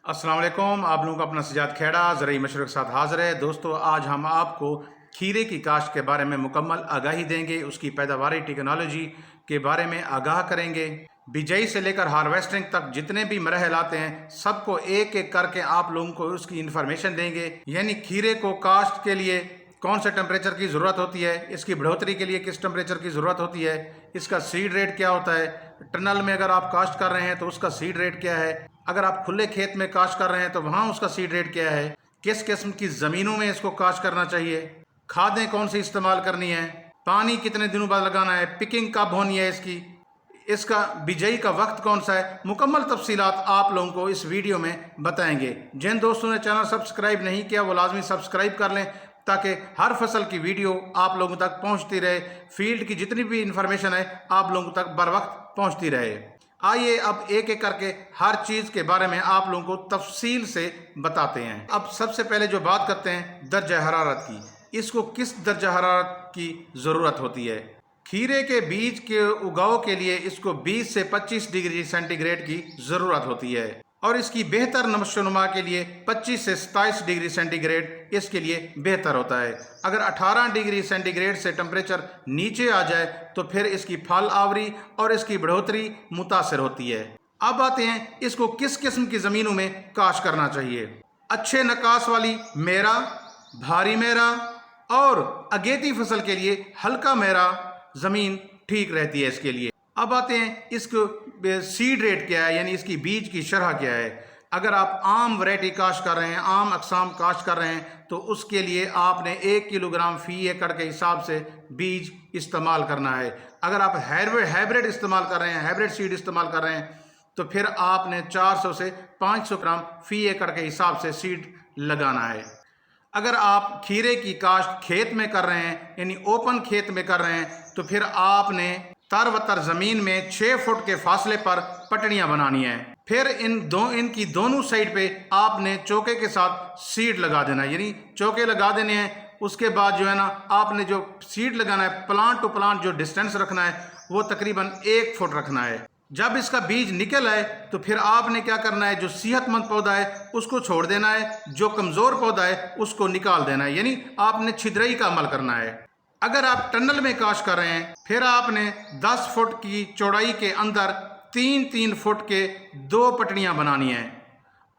अस्सलाम वालेकुम। आप लोगों का अपना सजाद खेड़ा ज़रूरी मशवरे के साथ हाज़िर है। दोस्तों, आज हम आपको खीरे की काश्त के बारे में मुकम्मल आगाही देंगे, उसकी पैदावारी टेक्नोलॉजी के बारे में आगाह करेंगे। बिजाई से लेकर हार्वेस्टिंग तक जितने भी मरहल आते हैं, सबको एक एक करके आप लोगों को उसकी इन्फॉर्मेशन देंगे। यानी खीरे को काश्त के लिए कौन से टेम्परेचर की ज़रूरत होती है, इसकी बढ़ोतरी के लिए किस टेम्परेचर की ज़रूरत होती है, इसका सीड रेट क्या होता है, टनल में अगर आप काश्त कर रहे हैं तो उसका सीड रेट क्या है, अगर आप खुले खेत में काश्त कर रहे हैं तो वहाँ उसका सीड रेट क्या है, किस किस्म की ज़मीनों में इसको काश्त करना चाहिए, खादें कौन सी इस्तेमाल करनी है, पानी कितने दिनों बाद लगाना है, पिकिंग कब होनी है इसका बिजाई का वक्त कौन सा है, मुकम्मल तफसीलात आप लोगों को इस वीडियो में बताएंगे। जिन दोस्तों ने चैनल सब्सक्राइब नहीं किया वो लाजमी सब्सक्राइब कर लें ताकि हर फसल की वीडियो आप लोगों तक पहुंचती रहे, फील्ड की जितनी भी इंफॉर्मेशन है आप लोगों तक बर वक्त पहुंचती रहे। आइए अब एक एक करके हर चीज़ के बारे में आप लोगों को तफसील से बताते हैं। अब सबसे पहले जो बात करते हैं दर्जा हरारत की, इसको किस दर्जा हरारत की ज़रूरत होती है। खीरे के बीज के उगाव के लिए इसको 20 से 25 डिग्री सेंटीग्रेड की ज़रूरत होती है और इसकी बेहतर नमोशनुमा के लिए 25 से 27 डिग्री सेंटीग्रेड इसके लिए बेहतर होता है। अगर 18 डिग्री सेंटीग्रेड से टेम्परेचर नीचे आ जाए तो फिर इसकी फल आवरी और इसकी बढ़ोतरी मुतासर होती है। अब आते हैं इसको किस किस्म की ज़मीनों में काश्त करना चाहिए। अच्छे नकास वाली मेरा, भारी मेरा और अगेती फसल के लिए हल्का मेरा ज़मीन ठीक रहती है इसके लिए। अब आते हैं इसको सीड रेट क्या है, यानी इसकी बीज की शरह क्या है। अगर आप आम वैरायटी काश्त कर रहे हैं, आम अक़साम काश्त कर रहे हैं तो उसके लिए आपने 1 किलोग्राम फी एकड़ के हिसाब से बीज इस्तेमाल करना है। अगर आप हाइब्रिड इस्तेमाल कर रहे हैं, हाइब्रिड सीड इस्तेमाल कर रहे हैं तो फिर आपने 400 से 500 ग्राम फी एकड़ के हिसाब से सीड लगाना है। अगर आप खीरे की काश्त खेत में कर रहे हैं, यानी ओपन खेत में कर रहे हैं, तो फिर आपने तर ज़मीन में 6 फुट के फासले पर पटड़ियाँ बनानी है। फिर इनकी दोनों साइड पे आपने चौके के साथ सीड लगा देना है, यानी चौके लगा देने हैं। उसके बाद जो है ना, आपने जो सीड लगाना है, प्लांट टू प्लांट जो डिस्टेंस रखना है वो तकरीबन 1 फुट रखना है। जब इसका बीज निकल आए तो फिर आपने क्या करना है, जो सेहतमंद पौधा है उसको छोड़ देना है, जो कमज़ोर पौधा है उसको निकाल देना है, यानी आपने छिद्रई का अमल करना है। अगर आप टनल में काश्त कर रहे हैं फिर आपने 10 फुट की चौड़ाई के अंदर 3-3 फुट के 2 पटड़ियाँ बनानी हैं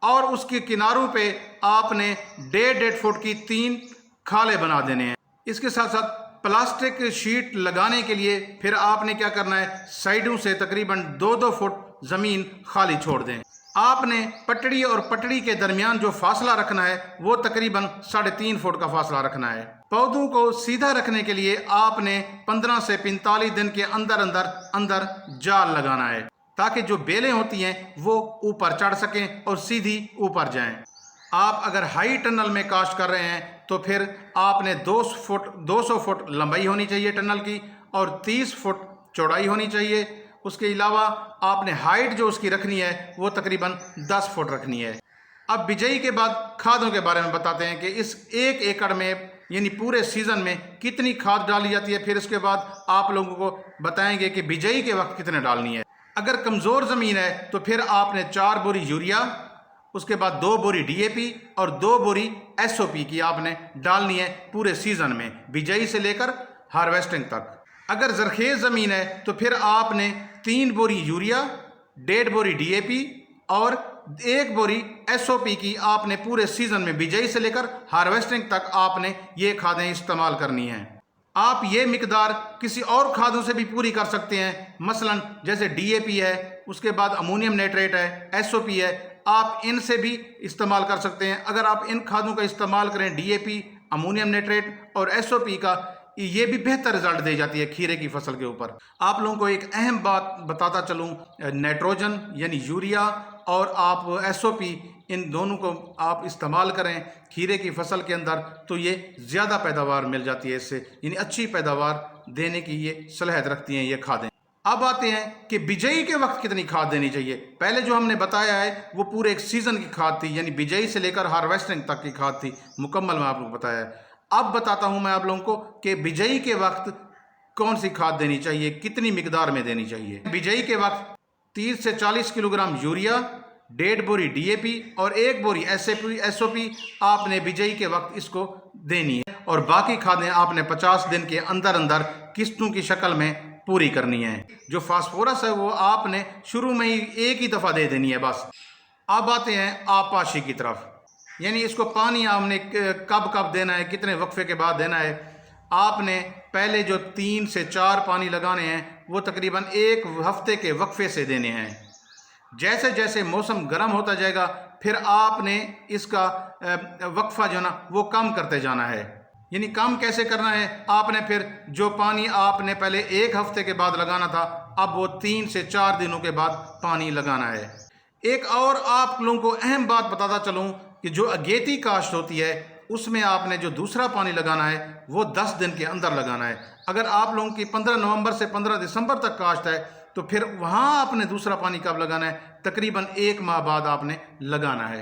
और उसके किनारों पे आपने 1.5 फुट की 3 खाले बना देने हैं। इसके साथ साथ प्लास्टिक शीट लगाने के लिए फिर आपने क्या करना है, साइडों से तकरीबन 2-2 फुट ज़मीन खाली छोड़ दें। आपने पटड़ी और पटड़ी के दरमियान जो फासला रखना है वो तकरीबन 3.5 फुट का फासला रखना है। पौधों को सीधा रखने के लिए आपने 15 से 45 दिन के अंदर जाल लगाना है ताकि जो बेलें होती हैं वो ऊपर चढ़ सकें और सीधी ऊपर जाएं। आप अगर हाई टनल में काश्त कर रहे हैं तो फिर आपने 200 फुट लंबाई होनी चाहिए टनल की और 30 फुट चौड़ाई होनी चाहिए। उसके अलावा आपने हाइट जो उसकी रखनी है वो तकरीबन 10 फुट रखनी है। अब बिजाई के बाद खादों के बारे में बताते हैं कि इस 1 एकड़ में यानी पूरे सीज़न में कितनी खाद डाली जाती है। फिर इसके बाद आप लोगों को बताएंगे कि बिजाई के वक्त कितने डालनी है। अगर कमज़ोर ज़मीन है तो फिर आपने 4 बोरी यूरिया, उसके बाद 2 बोरी DAP और 2 बोरी SOP की आपने डालनी है पूरे सीज़न में, बिजाई से लेकर हार्वेस्टिंग तक। अगर ज़रखेज़ ज़मीन है तो फिर आपने 3 बोरी यूरिया, 1.5 बोरी DAP और 1 बोरी SOP की आपने पूरे सीज़न में बिजाई से लेकर हार्वेस्टिंग तक आपने ये खादें इस्तेमाल करनी हैं। आप ये मिकदार किसी और खादों से भी पूरी कर सकते हैं, मसलन जैसे DAP है, उसके बाद अमोनियम नाइट्रेट है, SOP है, आप इनसे भी इस्तेमाल कर सकते हैं। अगर आप इन खादों का इस्तेमाल करें, DAP, अमोनियम नाइट्रेट और SOP का, ये भी बेहतर रिजल्ट दे जाती है खीरे की फसल के ऊपर। आप लोगों को एक अहम बात बताता चलूँ, नाइट्रोजन यानी यूरिया और आप SOP, इन दोनों को आप इस्तेमाल करें खीरे की फसल के अंदर तो ये ज़्यादा पैदावार मिल जाती है इससे, यानी अच्छी पैदावार देने की ये सलाहियत रखती हैं ये खादें। अब आते हैं कि बिजाई के वक्त कितनी खाद देनी चाहिए। पहले जो हमने बताया है वो पूरे एक सीज़न की खाद थी, यानी बिजाई से लेकर हार्वेस्टिंग तक की खाद थी, मुकम्मल मैं आप लोगों को बताया है। अब बताता हूं मैं आप लोगों को कि बिजाई के वक्त कौन सी खाद देनी चाहिए, कितनी मिकदार में देनी चाहिए। बिजाई के वक्त 30 से 40 किलोग्राम यूरिया, 1.5 बोरी DAP और 1 बोरी SOP आपने बिजाई के वक्त इसको देनी है, और बाकी खादें आपने 50 दिन के अंदर अंदर किस्तों की शक्ल में पूरी करनी है। जो फास्फोरस है वो आपने शुरू में ही एक ही दफ़ा दे देनी है बस। अब आते हैं आपाशी की तरफ, यानी इसको पानी आपने कब कब देना है, कितने वक्फे के बाद देना है। आपने पहले जो 3 से 4 पानी लगाने हैं वो तकरीबन 1 हफ्ते के वक्फे से देने हैं। जैसे जैसे मौसम गर्म होता जाएगा फिर आपने इसका वक्फा जो ना वो कम करते जाना है। यानी कम कैसे करना है, आपने फिर जो पानी आपने पहले 1 हफ्ते के बाद लगाना था अब वो 3 से 4 दिनों के बाद पानी लगाना है। एक और आप लोगों को अहम बात बताता चलूँ कि जो अगेती काश्त होती है उसमें आपने जो दूसरा पानी लगाना है वो 10 दिन के अंदर लगाना है। अगर आप लोगों की 15 नवंबर से 15 दिसंबर तक काश्त है तो फिर वहाँ आपने दूसरा पानी कब लगाना है, तकरीबन 1 माह बाद आपने लगाना है।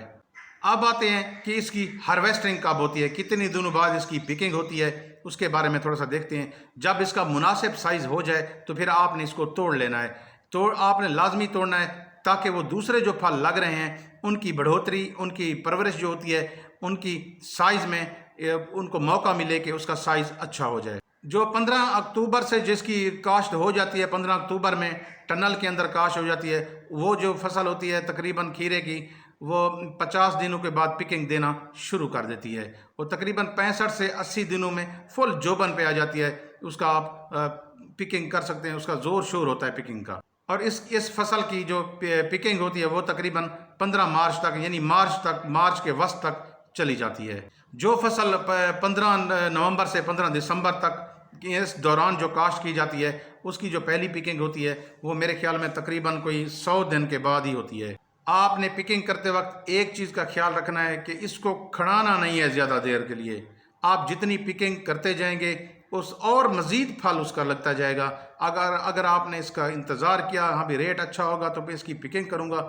अब आते हैं कि इसकी हार्वेस्टिंग कब होती है, कितनी दिनों बाद इसकी पिकिंग होती है, उसके बारे में थोड़ा सा देखते हैं। जब इसका मुनासिब साइज़ हो जाए तो फिर आपने इसको तोड़ लेना है। तो आपने लाजमी तोड़ना है ताकि वो दूसरे जो फल लग रहे हैं उनकी बढ़ोतरी, उनकी परवरिश जो होती है, उनकी साइज़ में उनको मौका मिले कि उसका साइज़ अच्छा हो जाए। जो 15 अक्टूबर से जिसकी काश्त हो जाती है, 15 अक्टूबर में टनल के अंदर काश्त हो जाती है, वो जो फसल होती है तकरीबन खीरे की वो 50 दिनों के बाद पिकिंग देना शुरू कर देती है। वो तकरीबन 65 से 80 दिनों में फुल जोबन पे आ जाती है। उसका आप पिकिंग कर सकते हैं, उसका ज़ोर शोर होता है पिकिंग का। और इस फसल की जो पिकिंग होती है वो तकरीबन 15 मार्च तक, यानी मार्च के वस्त तक चली जाती है। जो फसल 15 नवंबर से 15 दिसंबर तक इस दौरान जो काश्त की जाती है उसकी जो पहली पिकिंग होती है वो मेरे ख्याल में तकरीबन कोई 100 दिन के बाद ही होती है। आपने पिकिंग करते वक्त एक चीज़ का ख्याल रखना है कि इसको खड़ाना नहीं है ज़्यादा देर के लिए। आप जितनी पिकिंग करते जाएंगे उस और मज़ीद फल उसका लगता जाएगा। अगर आपने इसका इंतज़ार किया, हाँ भी रेट अच्छा होगा तो मैं इसकी पिकिंग करूँगा,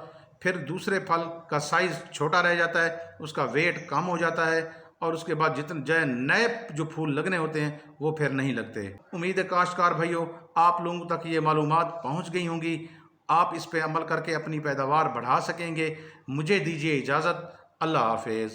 फिर दूसरे फल का साइज़ छोटा रह जाता है, उसका वेट कम हो जाता है और उसके बाद जितने नए जो फूल लगने होते हैं वो फिर नहीं लगते। उम्मीद है काश्तकार भाइयों आप लोगों तक ये मालूमात पहुंच गई होंगी। आप इस पे अमल करके अपनी पैदावार बढ़ा सकेंगे। मुझे दीजिए इजाज़त। अल्लाह हाफिज़।